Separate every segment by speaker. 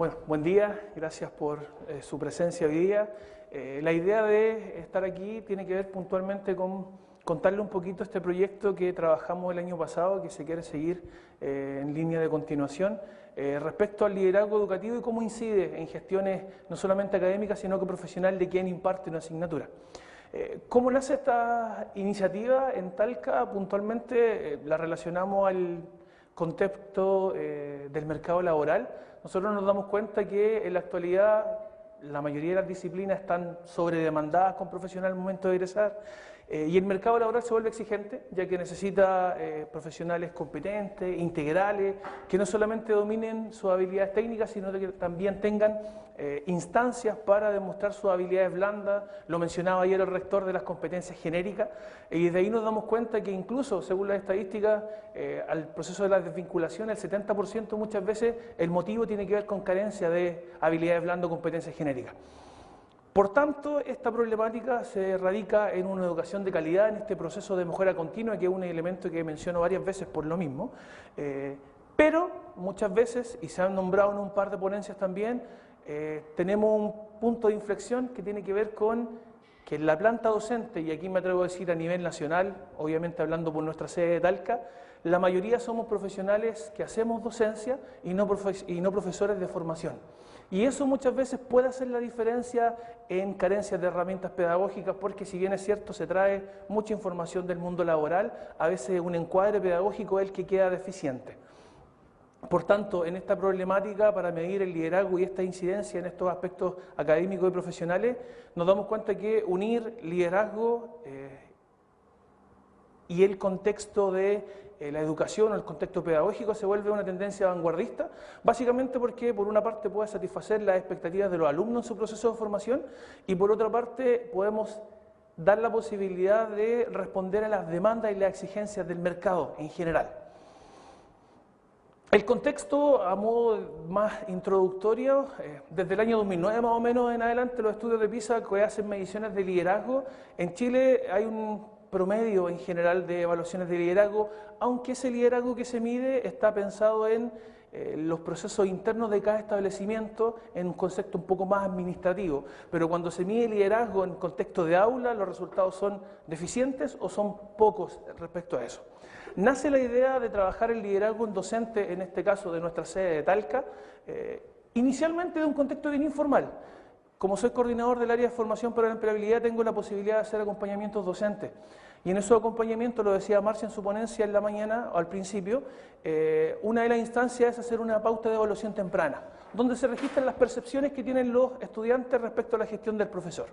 Speaker 1: Bueno, buen día, gracias por su presencia hoy día. La idea de estar aquí tiene que ver puntualmente con contarle un poquito este proyecto que trabajamos el año pasado, que se quiere seguir en línea de continuación, respecto al liderazgo educativo y cómo incide en gestiones no solamente académicas, sino que profesional de quien imparte una asignatura. ¿Cómo nace esta iniciativa en Talca? Puntualmente la relacionamos al contexto del mercado laboral. Nosotros nos damos cuenta que en la actualidad la mayoría de las disciplinas están sobredemandadas con profesionales al momento de egresar y el mercado laboral se vuelve exigente, ya que necesita profesionales competentes, integrales, que no solamente dominen sus habilidades técnicas, sino que también tengan instancias para demostrar sus habilidades blandas. Lo mencionaba ayer el rector de las competencias genéricas, y de ahí nos damos cuenta que incluso, según las estadísticas, al proceso de la desvinculación, el 70% muchas veces el motivo tiene que ver con carencia de habilidades blandas o competencias genéricas. Por tanto, esta problemática se radica en una educación de calidad, en este proceso de mejora continua, que es un elemento que menciono varias veces por lo mismo, pero muchas veces, y se han nombrado en un par de ponencias también, tenemos un punto de inflexión que tiene que ver con que en la planta docente, y aquí me atrevo a decir a nivel nacional, obviamente hablando por nuestra sede de Talca, la mayoría somos profesionales que hacemos docencia y no profesores de formación. Y eso muchas veces puede hacer la diferencia en carencias de herramientas pedagógicas, porque si bien es cierto se trae mucha información del mundo laboral, a veces un encuadre pedagógico es el que queda deficiente. Por tanto, en esta problemática, para medir el liderazgo y esta incidencia en estos aspectos académicos y profesionales, nos damos cuenta que unir liderazgo y el contexto de la educación o el contexto pedagógico se vuelve una tendencia vanguardista, básicamente porque por una parte puede satisfacer las expectativas de los alumnos en su proceso de formación y por otra parte podemos dar la posibilidad de responder a las demandas y las exigencias del mercado en general. El contexto, a modo más introductorio, desde el año 2009 más o menos en adelante, los estudios de PISA que hacen mediciones de liderazgo, en Chile hay un promedio en general de evaluaciones de liderazgo, aunque ese liderazgo que se mide está pensado en los procesos internos de cada establecimiento en un concepto un poco más administrativo, pero cuando se mide liderazgo en contexto de aula, los resultados son deficientes o son pocos respecto a eso. Nace la idea de trabajar el liderazgo en docente, en este caso de nuestra sede de Talca, inicialmente de un contexto bien informal. Como soy coordinador del área de formación para la empleabilidad, tengo la posibilidad de hacer acompañamientos docentes. Y en esos acompañamientos, lo decía Marcia en su ponencia en la mañana, o al principio, una de las instancias es hacer una pauta de evaluación temprana, donde se registran las percepciones que tienen los estudiantes respecto a la gestión del profesor.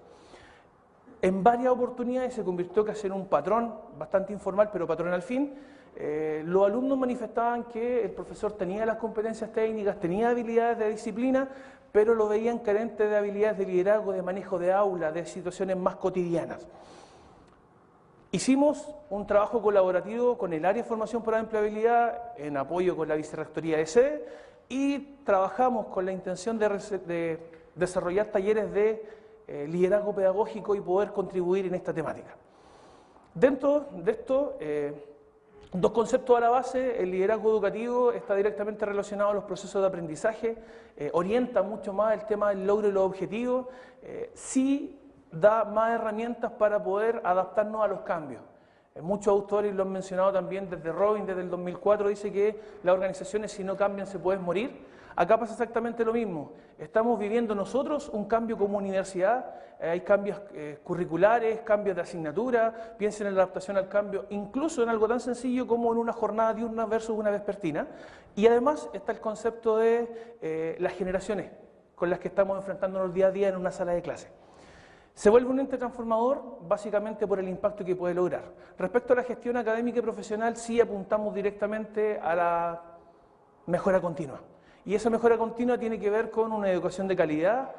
Speaker 1: En varias oportunidades se convirtió casi en un patrón, bastante informal, pero patrón al fin. Los alumnos manifestaban que el profesor tenía las competencias técnicas, tenía habilidades de disciplina, pero lo veían carente de habilidades de liderazgo, de manejo de aula, de situaciones más cotidianas. Hicimos un trabajo colaborativo con el área de formación para la empleabilidad, en apoyo con la vicerrectoría de sede, y trabajamos con la intención de desarrollar talleres de liderazgo pedagógico y poder contribuir en esta temática. Dentro de esto, dos conceptos a la base: el liderazgo educativo está directamente relacionado a los procesos de aprendizaje, orienta mucho más el tema del logro y los objetivos, sí da más herramientas para poder adaptarnos a los cambios. Muchos autores lo han mencionado también, desde Robin, desde el 2004, dice que las organizaciones si no cambian se pueden morir. Acá pasa exactamente lo mismo. Estamos viviendo nosotros un cambio como universidad, hay cambios curriculares, cambios de asignatura, piensen en la adaptación al cambio, incluso en algo tan sencillo como en una jornada diurna versus una vespertina. Y además está el concepto de las generaciones con las que estamos enfrentándonos día a día en una sala de clase. Se vuelve un ente transformador básicamente por el impacto que puede lograr. Respecto a la gestión académica y profesional, sí apuntamos directamente a la mejora continua. Y esa mejora continua tiene que ver con una educación de calidad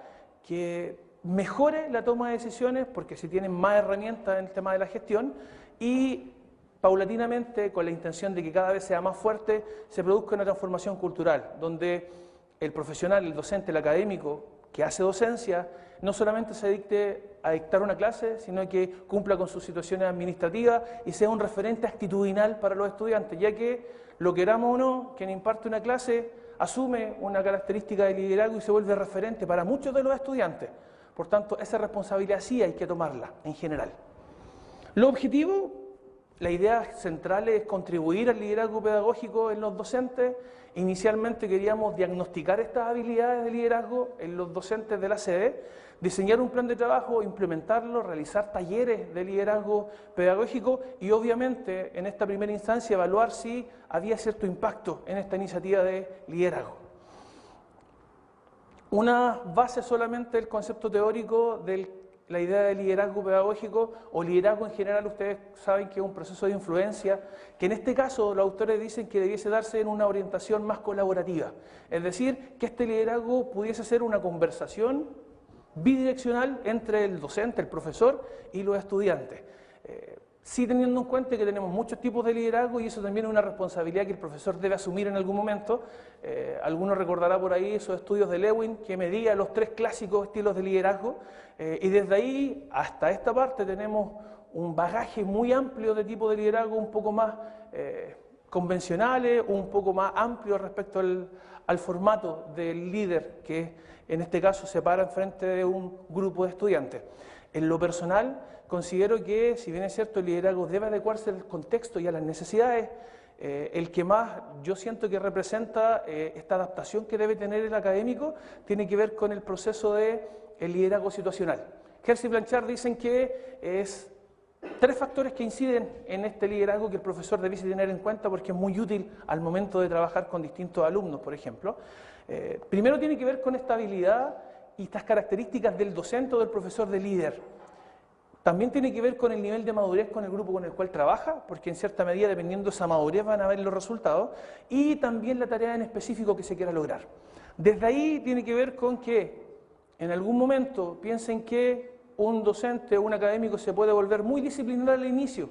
Speaker 1: que mejore la toma de decisiones, porque se tienen más herramientas en el tema de la gestión, y paulatinamente, con la intención de que cada vez sea más fuerte, se produzca una transformación cultural, donde el profesional, el docente, el académico que hace docencia, no solamente se dicte a dictar una clase, sino que cumpla con sus situaciones administrativas y sea un referente actitudinal para los estudiantes, ya que, lo queramos o no, quien imparte una clase asume una característica de liderazgo y se vuelve referente para muchos de los estudiantes. Por tanto, esa responsabilidad sí hay que tomarla en general. Lo objetivo, la idea central es contribuir al liderazgo pedagógico en los docentes. Inicialmente queríamos diagnosticar estas habilidades de liderazgo en los docentes de la sede, diseñar un plan de trabajo, implementarlo, realizar talleres de liderazgo pedagógico y obviamente en esta primera instancia evaluar si había cierto impacto en esta iniciativa de liderazgo. Una base solamente del concepto teórico de la idea de liderazgo pedagógico o liderazgo en general, ustedes saben que es un proceso de influencia, que en este caso los autores dicen que debiese darse en una orientación más colaborativa, es decir, que este liderazgo pudiese ser una conversación bidireccional entre el docente, el profesor y los estudiantes. Sí teniendo en cuenta que tenemos muchos tipos de liderazgo y eso también es una responsabilidad que el profesor debe asumir en algún momento. Alguno recordará por ahí esos estudios de Lewin que medía los 3 clásicos estilos de liderazgo y desde ahí hasta esta parte tenemos un bagaje muy amplio de tipos de liderazgo un poco más convencionales, un poco más amplio respecto al formato del líder que en este caso se para enfrente de un grupo de estudiantes. En lo personal, considero que, si bien es cierto, el liderazgo debe adecuarse al contexto y a las necesidades, el que más yo siento que representa esta adaptación que debe tener el académico tiene que ver con el proceso del liderazgo situacional. Hertz y Blanchard dicen que es 3 factores que inciden en este liderazgo que el profesor debiese tener en cuenta porque es muy útil al momento de trabajar con distintos alumnos, por ejemplo. Primero tiene que ver con esta habilidad y estas características del docente o del profesor de líder. También tiene que ver con el nivel de madurez con el grupo con el cual trabaja, porque en cierta medida, dependiendo de esa madurez, van a ver los resultados, y también la tarea en específico que se quiera lograr. Desde ahí tiene que ver con que en algún momento piensen que un docente o un académico se puede volver muy disciplinar al inicio.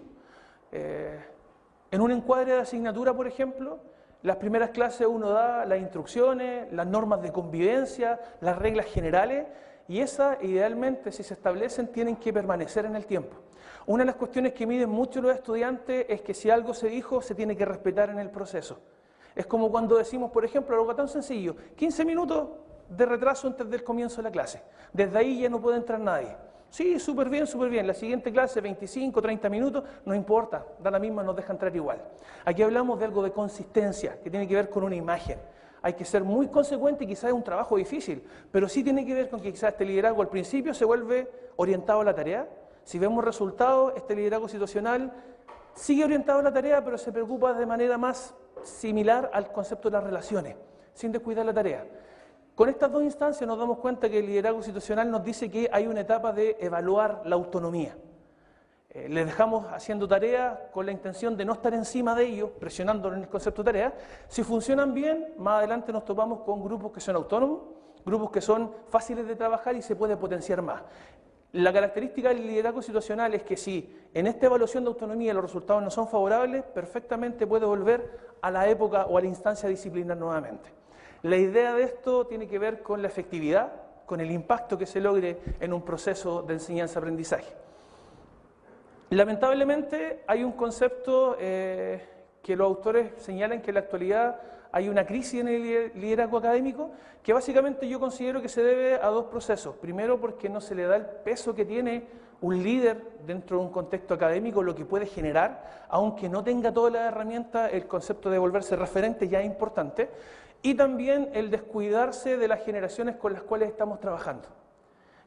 Speaker 1: En un encuadre de asignatura, por ejemplo, las primeras clases uno da las instrucciones, las normas de convivencia, las reglas generales, y esas, idealmente, si se establecen, tienen que permanecer en el tiempo. Una de las cuestiones que miden mucho los estudiantes es que si algo se dijo, se tiene que respetar en el proceso. Es como cuando decimos, por ejemplo, algo tan sencillo, 15 minutos de retraso antes del comienzo de la clase. Desde ahí ya no puede entrar nadie. Sí, súper bien, súper bien. La siguiente clase, 25, 30 minutos, no importa, da la misma, nos deja entrar igual. Aquí hablamos de algo de consistencia, que tiene que ver con una imagen. Hay que ser muy consecuente y quizás es un trabajo difícil, pero sí tiene que ver con que quizás este liderazgo al principio se vuelve orientado a la tarea. Si vemos resultados, este liderazgo situacional sigue orientado a la tarea, pero se preocupa de manera más similar al concepto de las relaciones, sin descuidar la tarea. Con estas 2 instancias nos damos cuenta que el liderazgo situacional nos dice que hay una etapa de evaluar la autonomía. Les dejamos haciendo tareas con la intención de no estar encima de ellos, presionándolo en el concepto de tarea. Si funcionan bien, más adelante nos topamos con grupos que son autónomos, grupos que son fáciles de trabajar y se puede potenciar más. La característica del liderazgo situacional es que si en esta evaluación de autonomía los resultados no son favorables, perfectamente puede volver a la época o a la instancia disciplinar nuevamente. La idea de esto tiene que ver con la efectividad, con el impacto que se logre en un proceso de enseñanza-aprendizaje. Lamentablemente hay un concepto que los autores señalan que en la actualidad hay una crisis en el liderazgo académico que básicamente yo considero que se debe a 2 procesos. Primero, porque no se le da el peso que tiene un líder dentro de un contexto académico, lo que puede generar, aunque no tenga todas las herramientas, el concepto de volverse referente ya es importante, y también el descuidarse de las generaciones con las cuales estamos trabajando.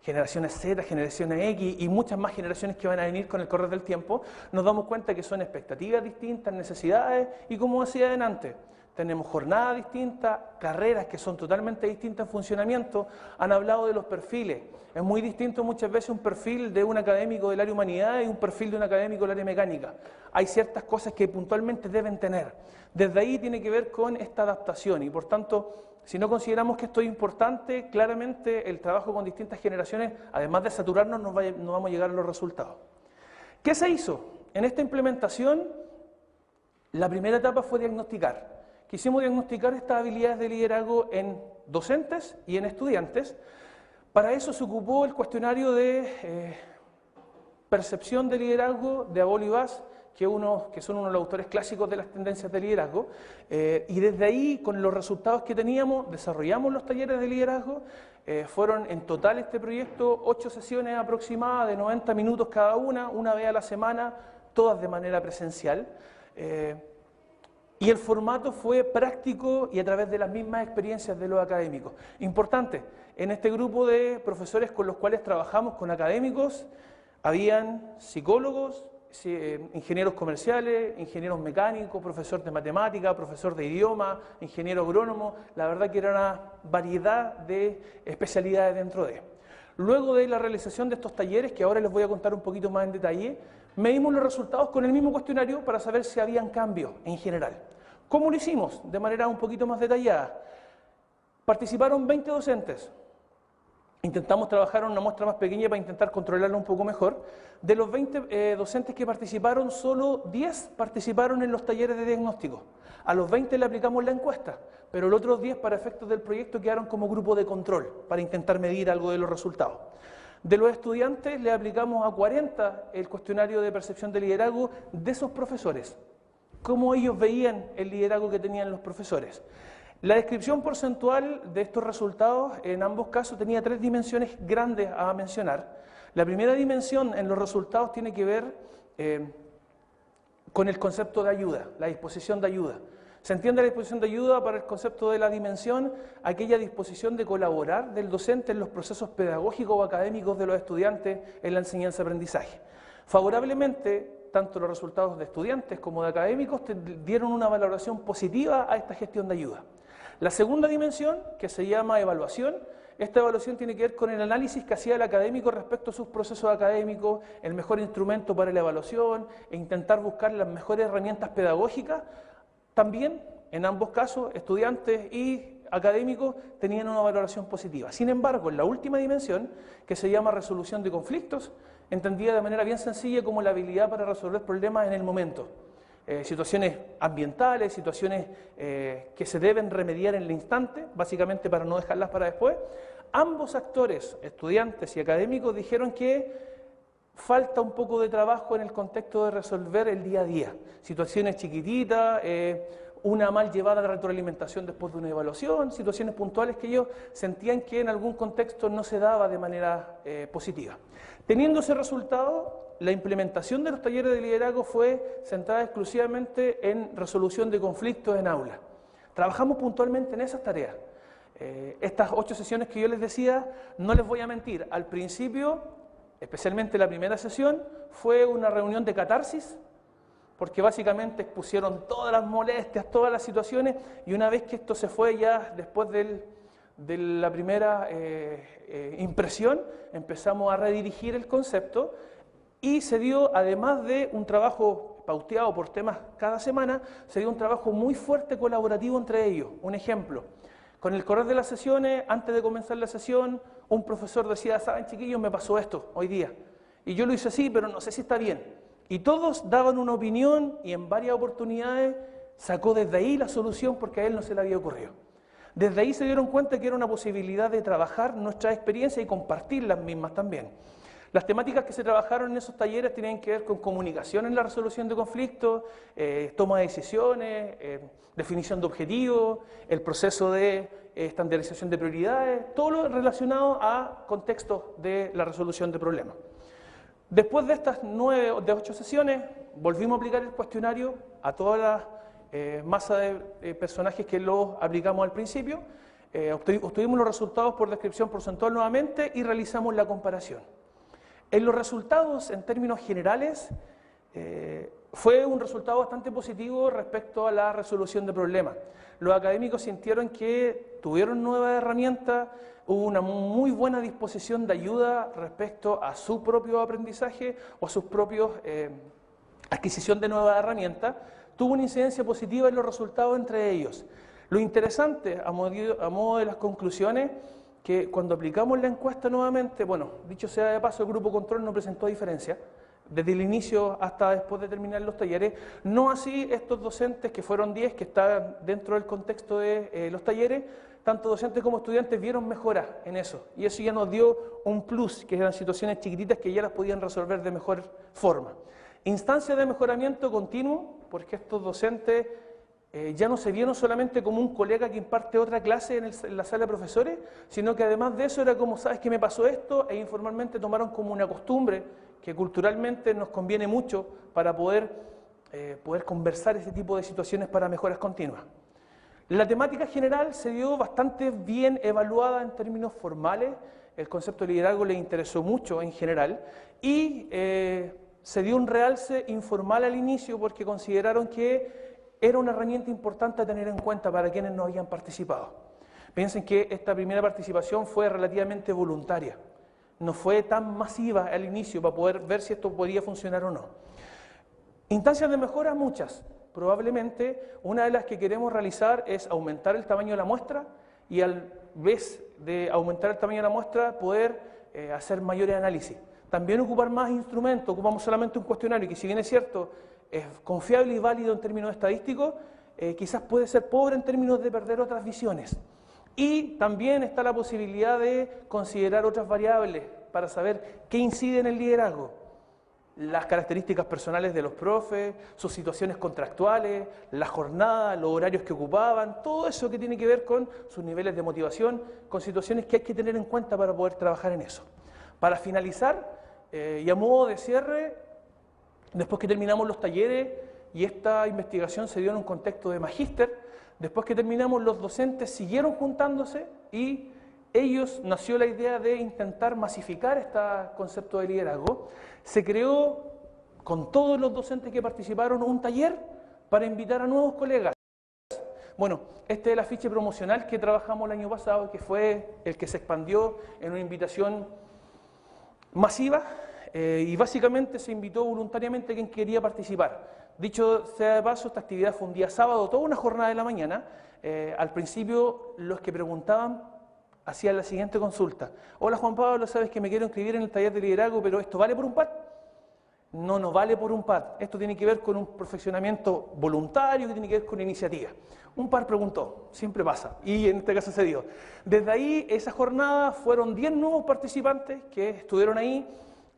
Speaker 1: Generaciones Z, generaciones X y muchas más generaciones que van a venir con el correr del tiempo, nos damos cuenta que son expectativas distintas, necesidades y, como decía adelante, tenemos jornadas distintas, carreras que son totalmente distintas en funcionamiento. Han hablado de los perfiles. Es muy distinto muchas veces un perfil de un académico del área humanidad y un perfil de un académico del área mecánica. Hay ciertas cosas que puntualmente deben tener. Desde ahí tiene que ver con esta adaptación y, por tanto, si no consideramos que esto es importante, claramente el trabajo con distintas generaciones, además de saturarnos, no vamos a llegar a los resultados. ¿Qué se hizo? En esta implementación, la primera etapa fue diagnosticar. Quisimos diagnosticar estas habilidades de liderazgo en docentes y en estudiantes. Para eso se ocupó el cuestionario de percepción de liderazgo de Abol y Bass, que son uno de los autores clásicos de las tendencias de liderazgo, y desde ahí, con los resultados que teníamos, desarrollamos los talleres de liderazgo. Fueron en total este proyecto 8 sesiones aproximadas de 90 minutos cada una vez a la semana, todas de manera presencial. Y el formato fue práctico y a través de las mismas experiencias de los académicos. Importante, en este grupo de profesores con los cuales trabajamos con académicos, habían psicólogos, ingenieros comerciales, ingenieros mecánicos, profesor de matemática, profesor de idioma, ingeniero agrónomo. La verdad que era una variedad de especialidades dentro de. Luego de la realización de estos talleres, que ahora les voy a contar un poquito más en detalle, medimos los resultados con el mismo cuestionario para saber si habían cambios en general. ¿Cómo lo hicimos? De manera un poquito más detallada. Participaron 20 docentes. Intentamos trabajar en una muestra más pequeña para intentar controlarlo un poco mejor. De los 20 docentes que participaron, solo 10 participaron en los talleres de diagnóstico. A los 20 le aplicamos la encuesta, pero los otros 10 para efectos del proyecto quedaron como grupo de control para intentar medir algo de los resultados. De los estudiantes le aplicamos a 40 el cuestionario de percepción de liderazgo de esos profesores. Cómo ellos veían el liderazgo que tenían los profesores. La descripción porcentual de estos resultados en ambos casos tenía 3 dimensiones grandes a mencionar. La primera dimensión en los resultados tiene que ver con el concepto de ayuda, la disposición de ayuda. Se entiende la disposición de ayuda para el concepto de la dimensión, aquella disposición de colaborar del docente en los procesos pedagógicos o académicos de los estudiantes en la enseñanza-aprendizaje. Favorablemente, tanto los resultados de estudiantes como de académicos dieron una valoración positiva a esta gestión de ayuda. La segunda dimensión, que se llama evaluación, esta evaluación tiene que ver con el análisis que hacía el académico respecto a sus procesos académicos, el mejor instrumento para la evaluación e intentar buscar las mejores herramientas pedagógicas. También, en ambos casos, estudiantes y académicos tenían una valoración positiva. Sin embargo, en la última dimensión, que se llama resolución de conflictos, entendida de manera bien sencilla como la habilidad para resolver problemas en el momento. Situaciones ambientales, situaciones que se deben remediar en el instante, básicamente para no dejarlas para después. Ambos actores, estudiantes y académicos, dijeron que falta un poco de trabajo en el contexto de resolver el día a día. Situaciones chiquititas, una mal llevada retroalimentación después de una evaluación, situaciones puntuales que ellos sentían que en algún contexto no se daba de manera positiva. Teniendo ese resultado, la implementación de los talleres de liderazgo fue centrada exclusivamente en resolución de conflictos en aula. Trabajamos puntualmente en esas tareas. Estas 8 sesiones que yo les decía, no les voy a mentir, al principio, especialmente la primera sesión, fue una reunión de catarsis, porque básicamente expusieron todas las molestias, todas las situaciones, y una vez que esto se fue ya después de la primera impresión, empezamos a redirigir el concepto y se dio, además de un trabajo pauteado por temas cada semana, se dio un trabajo muy fuerte colaborativo entre ellos. Un ejemplo, con el correr de las sesiones, antes de comenzar la sesión, un profesor decía, ¿saben, chiquillos, me pasó esto hoy día? Y yo lo hice así, pero no sé si está bien. Y todos daban una opinión y en varias oportunidades sacó desde ahí la solución porque a él no se le había ocurrido. Desde ahí se dieron cuenta que era una posibilidad de trabajar nuestra experiencia y compartir las mismas también. Las temáticas que se trabajaron en esos talleres tenían que ver con comunicación en la resolución de conflictos, toma de decisiones, definición de objetivos, el proceso de estandarización de prioridades, todo lo relacionado a contextos de la resolución de problemas. Después de estas 8 sesiones, volvimos a aplicar el cuestionario a toda la masa de personajes que lo aplicamos al principio, obtuvimos los resultados por descripción porcentual nuevamente y realizamos la comparación. En los resultados, en términos generales, fue un resultado bastante positivo respecto a la resolución de problemas. Los académicos sintieron que tuvieron nuevas herramientas, hubo una muy buena disposición de ayuda respecto a su propio aprendizaje o a sus propios adquisición de nuevas herramientas, tuvo una incidencia positiva en los resultados entre ellos. Lo interesante, a modo de las conclusiones, que cuando aplicamos la encuesta nuevamente, bueno, dicho sea de paso, el grupo control no presentó diferencia, desde el inicio hasta después de terminar los talleres, no así estos docentes, que fueron 10, que están dentro del contexto de los talleres, tanto docentes como estudiantes vieron mejoras en eso, y eso ya nos dio un plus, que eran situaciones chiquititas que ya las podían resolver de mejor forma. Instancias de mejoramiento continuo, porque estos docentes ya no se vieron solamente como un colega que imparte otra clase en la sala de profesores, sino que además de eso era como, ¿sabes qué me pasó esto? E informalmente tomaron como una costumbre que culturalmente nos conviene mucho para poder conversar ese tipo de situaciones para mejoras continuas. La temática general se dio bastante bien evaluada en términos formales, el concepto de liderazgo les interesó mucho en general y se dio un realce informal al inicio porque consideraron que era una herramienta importante a tener en cuenta para quienes no habían participado. Piensen que esta primera participación fue relativamente voluntaria, no fue tan masiva al inicio para poder ver si esto podía funcionar o no. Instancias de mejora, muchas. Probablemente una de las que queremos realizar es aumentar el tamaño de la muestra y al vez de aumentar el tamaño de la muestra poder hacer mayores análisis. También ocupar más instrumentos, ocupamos solamente un cuestionario que si bien es cierto, es confiable y válido en términos estadísticos, quizás puede ser pobre en términos de perder otras visiones. Y también está la posibilidad de considerar otras variables para saber qué incide en el liderazgo. Las características personales de los profes, sus situaciones contractuales, la jornada, los horarios que ocupaban, todo eso que tiene que ver con sus niveles de motivación, con situaciones que hay que tener en cuenta para poder trabajar en eso. Para finalizar, y a modo de cierre, después que terminamos los talleres y esta investigación se dio en un contexto de magíster, después que terminamos los docentes siguieron juntándose y ellos nació la idea de intentar masificar este concepto de liderazgo. Se creó con todos los docentes que participaron un taller para invitar a nuevos colegas. Bueno, este es el afiche promocional que trabajamos el año pasado, que fue el que se expandió en una invitación masiva y básicamente se invitó voluntariamente a quien quería participar. Dicho sea de paso, esta actividad fue un día sábado, toda una jornada de la mañana. Al principio los que preguntaban hacían la siguiente consulta. Hola Juan Pablo, sabes que me quiero inscribir en el taller de liderazgo, pero ¿esto vale por un par? No, no vale por un par. Esto tiene que ver con un perfeccionamiento voluntario, que tiene que ver con iniciativa. Un par preguntó, siempre pasa, y en este caso se dio. Desde ahí, esa jornada, fueron 10 nuevos participantes que estuvieron ahí.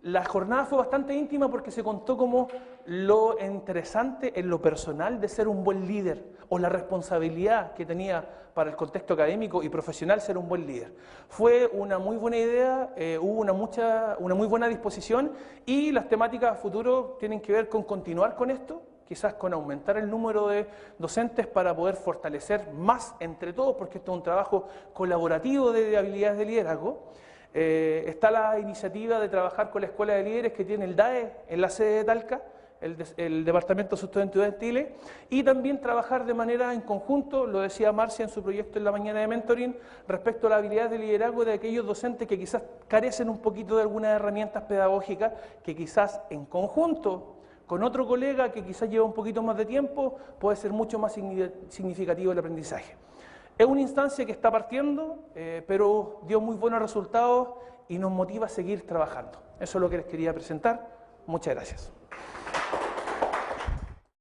Speaker 1: La jornada fue bastante íntima porque se contó como lo interesante en lo personal de ser un buen líder o la responsabilidad que tenía para el contexto académico y profesional ser un buen líder. Fue una muy buena idea, hubo una muy buena disposición y las temáticas a futuro tienen que ver con continuar con esto, quizás con aumentar el número de docentes para poder fortalecer más entre todos, porque esto es un trabajo colaborativo de habilidades de liderazgo. Está la iniciativa de trabajar con la Escuela de Líderes que tiene el DAE en la sede de Talca, el Departamento de Asuntos Estudiantiles, y también trabajar de manera en conjunto, lo decía Marcia en su proyecto en la mañana de mentoring, respecto a la habilidad de liderazgo de aquellos docentes que quizás carecen un poquito de algunas herramientas pedagógicas que quizás en conjunto con otro colega que quizás lleva un poquito más de tiempo puede ser mucho más significativo el aprendizaje. Es una instancia que está partiendo, pero dio muy buenos resultados y nos motiva a seguir trabajando. Eso es lo que les quería presentar. Muchas gracias.